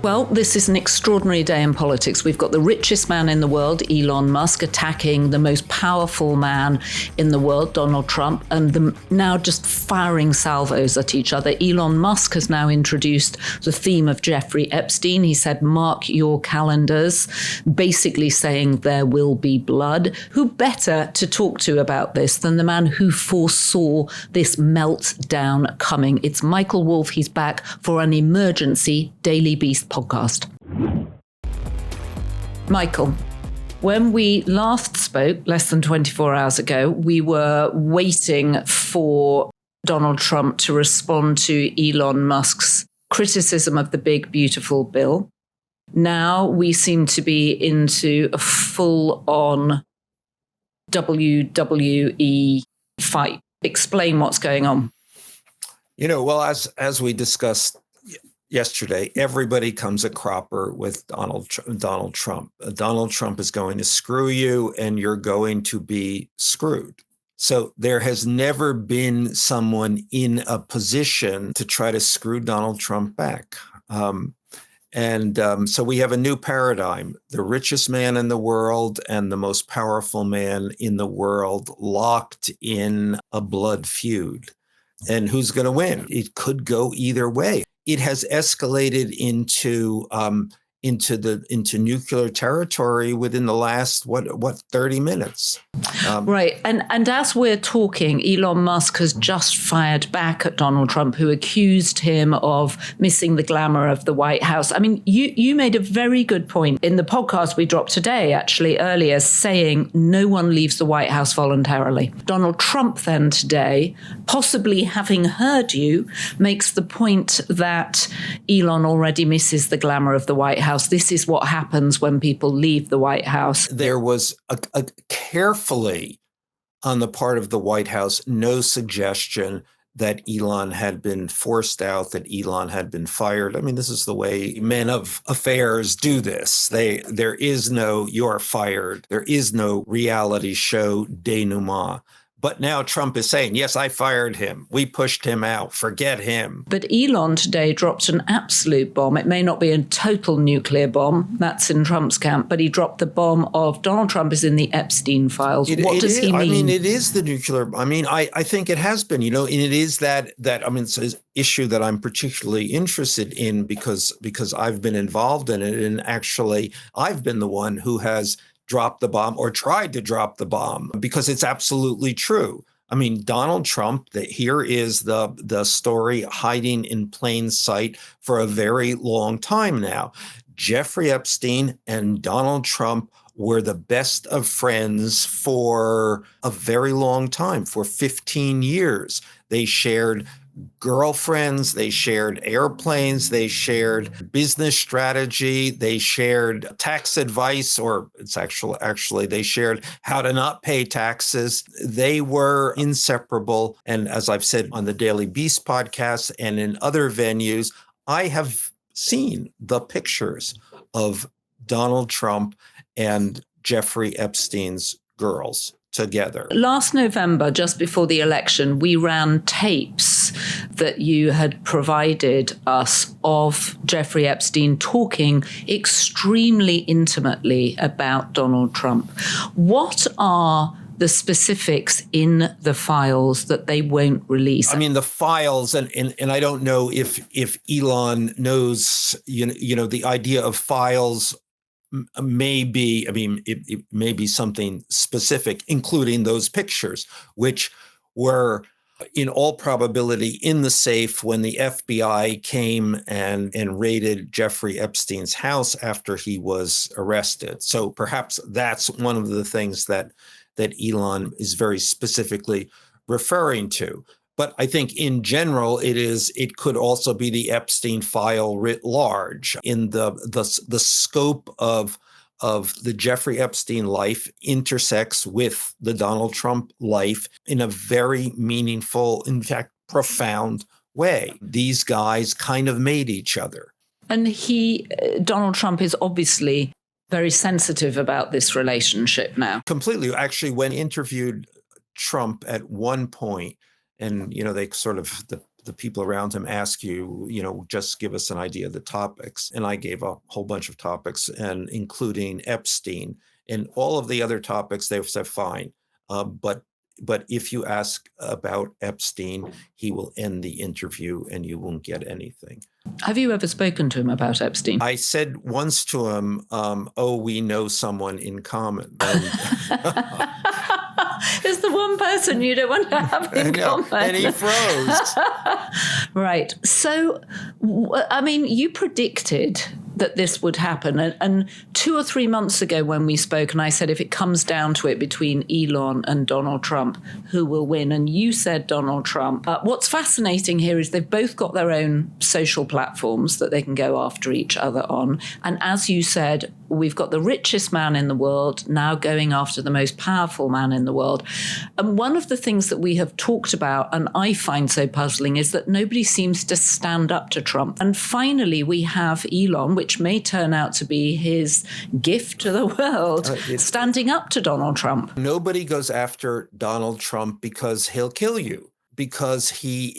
Well, this is an extraordinary day in politics. We've got the richest man in the world, Elon Musk, attacking the most powerful man in the world, Donald Trump, and them now just firing salvos at each other. Elon Musk has now introduced the theme of Jeffrey Epstein. He said, mark your calendars, basically saying there will be blood. Who better to talk to about this than the man who foresaw this meltdown coming? It's Michael Wolff. He's back for an emergency Daily Beast podcast. Michael, when we last spoke less than 24 hours ago, we were waiting for Donald Trump to respond to Elon Musk's criticism of the big, beautiful bill. Now we seem to be into a full-on WWE fight. Explain what's going on. Well, as we discussed yesterday, everybody comes a cropper with Donald Trump. Donald Trump is going to screw you, and you're going to be screwed. So there has never been someone in a position to try to screw Donald Trump back. So we have a new paradigm. The richest man in the world and the most powerful man in the world locked in a blood feud. And who's going to win? It could go either way. It has escalated into nuclear territory within the last 30 minutes. Right. And as we're talking, Elon Musk has just fired back at Donald Trump, who accused him of missing the glamour of the White House. I mean, you made a very good point in the podcast we dropped today, actually earlier, saying no one leaves the White House voluntarily. Donald Trump then today, possibly having heard you, makes the point that Elon already misses the glamour of the White House. This is what happens when people leave the White House. There was a carefully on the part of the White House, no suggestion that Elon had been forced out, that Elon had been fired. I mean, this is the way men of affairs do this. There is no "you're fired." There is no reality show denouement. But now Trump is saying, yes, I fired him. We pushed him out. Forget him. But Elon today dropped an absolute bomb. It may not be a total nuclear bomb. That's in Trump's camp. But he dropped the bomb of Donald Trump is in the Epstein files. What does he mean? I mean, it is the nuclear. I mean, I think it has been, and it is that it's an issue that I'm particularly interested in because I've been involved in it. And actually, I've been the one who has dropped the bomb or tried to drop the bomb because it's absolutely true. I mean, Donald Trump, here is the story hiding in plain sight for a very long time now. Jeffrey Epstein and Donald Trump were the best of friends for a very long time, for 15 years. They shared girlfriends, they shared airplanes, they shared business strategy, they shared tax advice, or it's actually they shared how to not pay taxes. They were inseparable. And as I've said on the Daily Beast podcast and in other venues, I have seen the pictures of Donald Trump and Jeffrey Epstein's girls together. Last November, just before the election, we ran tapes that you had provided us of Jeffrey Epstein talking extremely intimately about Donald Trump. What are the specifics in the files that they won't release? I mean, the files, and I don't know if Elon knows, the idea of files may be, it may be something specific, including those pictures, which were in all probability in the safe when the FBI came and raided Jeffrey Epstein's house after he was arrested. So perhaps that's one of the things that Elon is very specifically referring to. But I think in general, it could also be the Epstein file writ large. In the scope of the Jeffrey Epstein life intersects with the Donald Trump life in a very meaningful, in fact, profound way. These guys kind of made each other. And Donald Trump is obviously very sensitive about this relationship now. Completely. Actually, when interviewed Trump at one point, and they sort of the the people around him ask you, just give us an idea of the topics. And I gave a whole bunch of topics, and including Epstein and all of the other topics. They said, fine. But if you ask about Epstein, he will end the interview and you won't get anything. Have you ever spoken to him about Epstein? I said once to him, we know someone in common. It's the one person you don't want to have in common. And he froze. Right. So, you predicted that this would happen. And 2 or 3 months ago when we spoke, and I said, if it comes down to it between Elon and Donald Trump, who will win? And you said Donald Trump. What's fascinating here is they've both got their own social platforms that they can go after each other on. And as you said, we've got the richest man in the world now going after the most powerful man in the world. And one of the things that we have talked about, and I find so puzzling, is that nobody seems to stand up to Trump. And finally, we have Elon, which may turn out to be his gift to the world, standing up to Donald Trump. Nobody goes after Donald Trump because he'll kill you, because he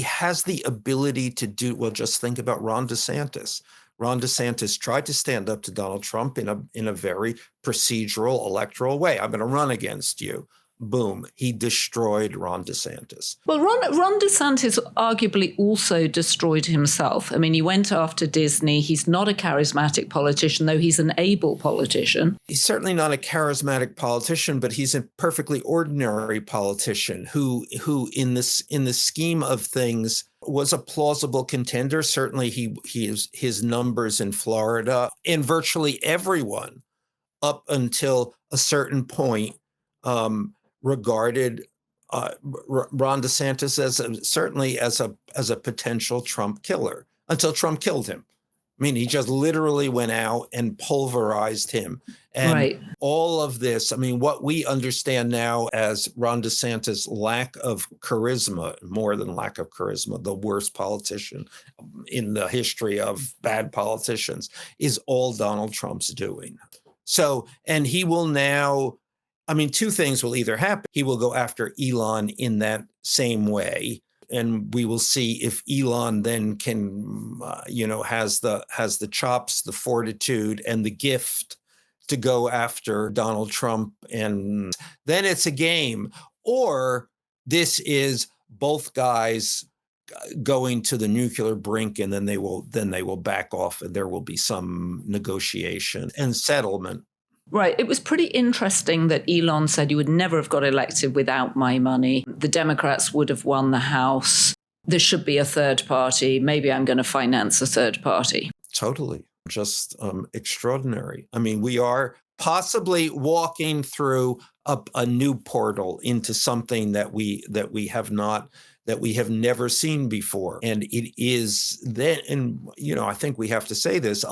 has the ability to do, well, just think about Ron DeSantis. Ron DeSantis tried to stand up to Donald Trump in a very procedural electoral way. I'm going to run against you. Boom. He destroyed Ron DeSantis. Well, Ron DeSantis arguably also destroyed himself. He went after Disney. He's not a charismatic politician, though he's an able politician. He's certainly not a charismatic politician, but he's a perfectly ordinary politician who in the scheme of things was a plausible contender. Certainly his numbers in Florida, and virtually everyone up until a certain point regarded Ron DeSantis as a potential Trump killer, until Trump killed him. He just literally went out and pulverized him. And all of this, what we understand now as Ron DeSantis' lack of charisma, more than lack of charisma, the worst politician in the history of bad politicians, is all Donald Trump's doing. So, and he will now, two things will either happen. He will go after Elon in that same way, and we will see if Elon then can, has the chops, the fortitude, and the gift to go after Donald Trump, and then it's a game. Or this is both guys going to the nuclear brink, and then they will back off, and there will be some negotiation and settlement. Right. It was pretty interesting that Elon said you would never have got elected without my money. The Democrats would have won the House. There should be a third party. Maybe I'm going to finance a third party. Totally. Just extraordinary. We are possibly walking through a new portal into something that we have never seen before. And it is then, and, I think we have to say this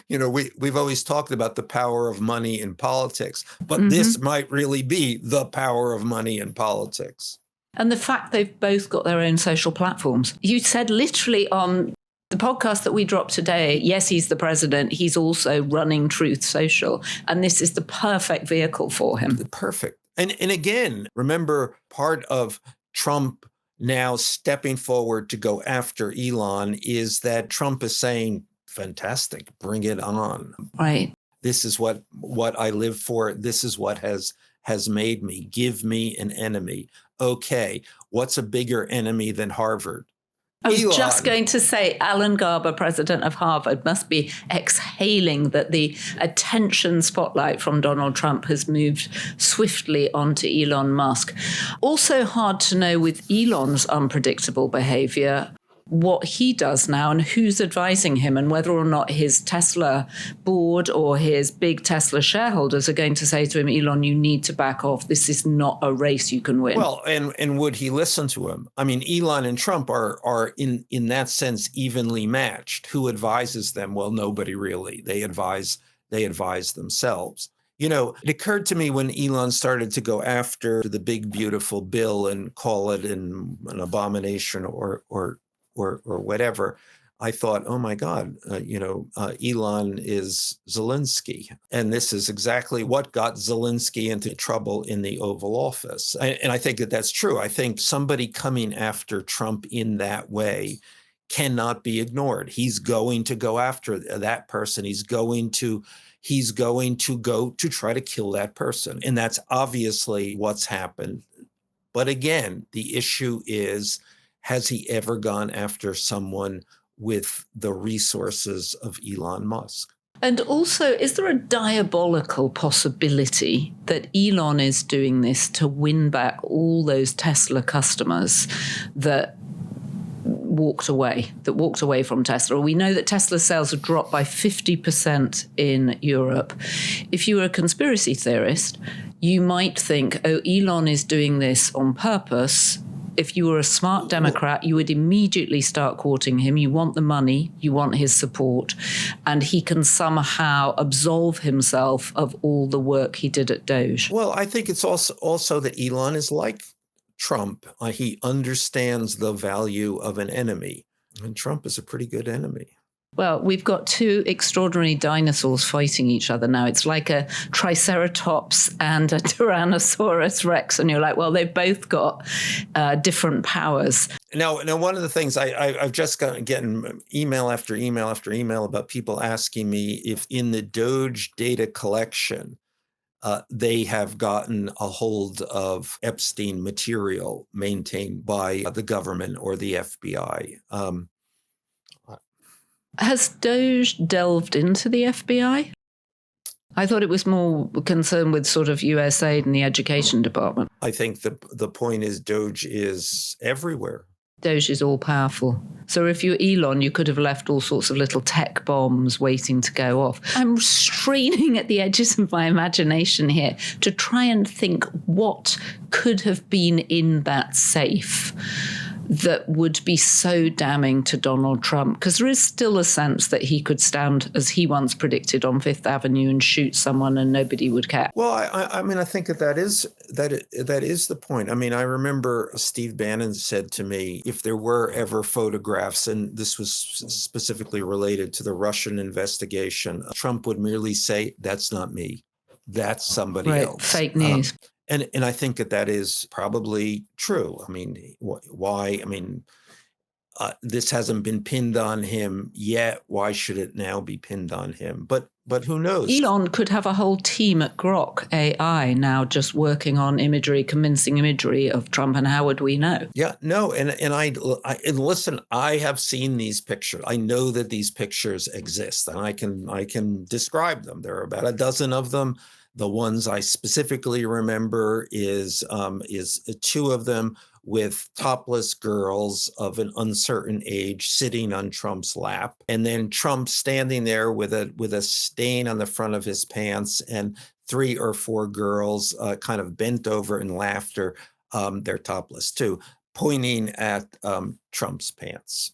we've always talked about the power of money in politics, but this might really be the power of money in politics. And the fact they've both got their own social platforms. You said literally on the podcast that we dropped today, yes, he's the president. He's also running Truth Social. And this is the perfect vehicle for him. Perfect. And again, remember, part of Trump now stepping forward to go after Elon is that Trump is saying, fantastic, bring it on. Right. This is what I live for. This is what has made me. Give me an enemy. Okay, what's a bigger enemy than Harvard? I was Elon. just going to say Alan Garber, president of Harvard, must be exhaling that the attention spotlight from Donald Trump has moved swiftly onto Elon Musk. Also hard to know with Elon's unpredictable behavior what he does now and who's advising him, and whether or not his Tesla board or his big Tesla shareholders are going to say to him, Elon, you need to back off. This is not a race you can win. Well, and would he listen to him? Elon and Trump are in that sense evenly matched. Who advises them? Well, nobody really. They advise themselves. It occurred to me when Elon started to go after the big, beautiful bill and call it an abomination or whatever, I thought, oh my God, Elon is Zelensky. And this is exactly what got Zelensky into trouble in the Oval Office. And I think that that's true. I think somebody coming after Trump in that way cannot be ignored. He's going to go after that person. He's going to go to try to kill that person. And that's obviously what's happened. But again, the issue is, has he ever gone after someone with the resources of Elon Musk? And also, is there a diabolical possibility that Elon is doing this to win back all those Tesla customers that walked away from Tesla? We know that Tesla sales have dropped by 50% in Europe. If you were a conspiracy theorist, you might think, oh, Elon is doing this on purpose. If you were a smart Democrat, you would immediately start courting him. You want the money, you want his support, and he can somehow absolve himself of all the work he did at Doge. Well, I think it's also that Elon is like Trump. He understands the value of an enemy, and Trump is a pretty good enemy. Well, we've got two extraordinary dinosaurs fighting each other now. It's like a Triceratops and a Tyrannosaurus Rex. And you're like, well, they've both got different powers. Now, one of the things I've just getting email after email after email about people asking me if in the Doge data collection, they have gotten a hold of Epstein material maintained by the government or the FBI. Has Doge delved into the FBI? I thought it was more concerned with sort of USAID and the education department. I think the point is Doge is everywhere. Doge is all powerful. So if you're Elon, you could have left all sorts of little tech bombs waiting to go off. I'm straining at the edges of my imagination here to try and think what could have been in that safe that would be so damning to Donald Trump, because there is still a sense that he could stand, as he once predicted, on Fifth Avenue and shoot someone and nobody would care. Well, I mean, I think that is the point. I mean, I remember Steve Bannon said to me, if there were ever photographs, and this was specifically related to the Russian investigation, Trump would merely say, "That's not me. That's somebody else." Fake news. And I think that is probably true. I mean, why? I mean, this hasn't been pinned on him yet. Why should it now be pinned on him? But who knows? Elon could have a whole team at Grok AI now just working on imagery, convincing imagery of Trump, and how would we know? Yeah, no, and listen, I have seen these pictures. I know that these pictures exist, and I can describe them. There are about a dozen of them. The ones I specifically remember is two of them with topless girls of an uncertain age sitting on Trump's lap, and then Trump standing there with a stain on the front of his pants, and 3 or 4 girls kind of bent over in laughter. They're topless too, pointing at Trump's pants.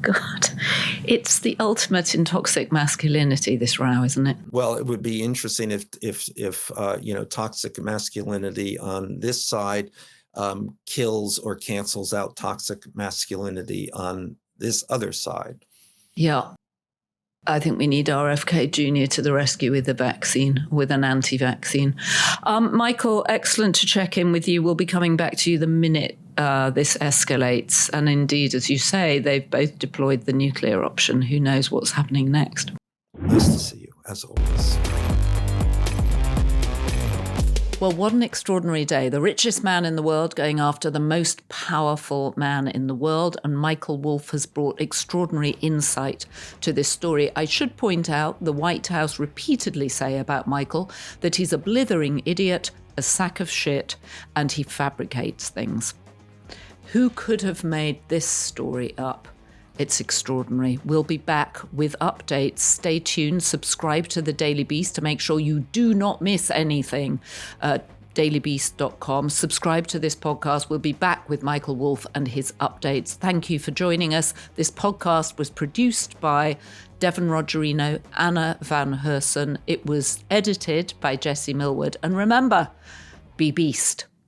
God, it's the ultimate in toxic masculinity, this row, isn't it? Well, it would be interesting if toxic masculinity on this side kills or cancels out toxic masculinity on this other side. Yeah. I think we need RFK Jr. to the rescue with an anti-vaccine. Michael, excellent to check in with you. We'll be coming back to you the minute this escalates. And indeed, as you say, they've both deployed the nuclear option. Who knows what's happening next? Nice to see you, as always. Well, what an extraordinary day. The richest man in the world going after the most powerful man in the world. And Michael Wolff has brought extraordinary insight to this story. I should point out the White House repeatedly say about Michael that he's a blithering idiot, a sack of shit, and he fabricates things. Who could have made this story up? It's extraordinary. We'll be back with updates. Stay tuned. Subscribe to the Daily Beast to make sure you do not miss anything. dailybeast.com. Subscribe to this podcast. We'll be back with Michael Wolff and his updates. Thank you for joining us. This podcast was produced by Devon Rogerino, Anna Van Hersen. It was edited by Jesse Millward. And remember, be beast.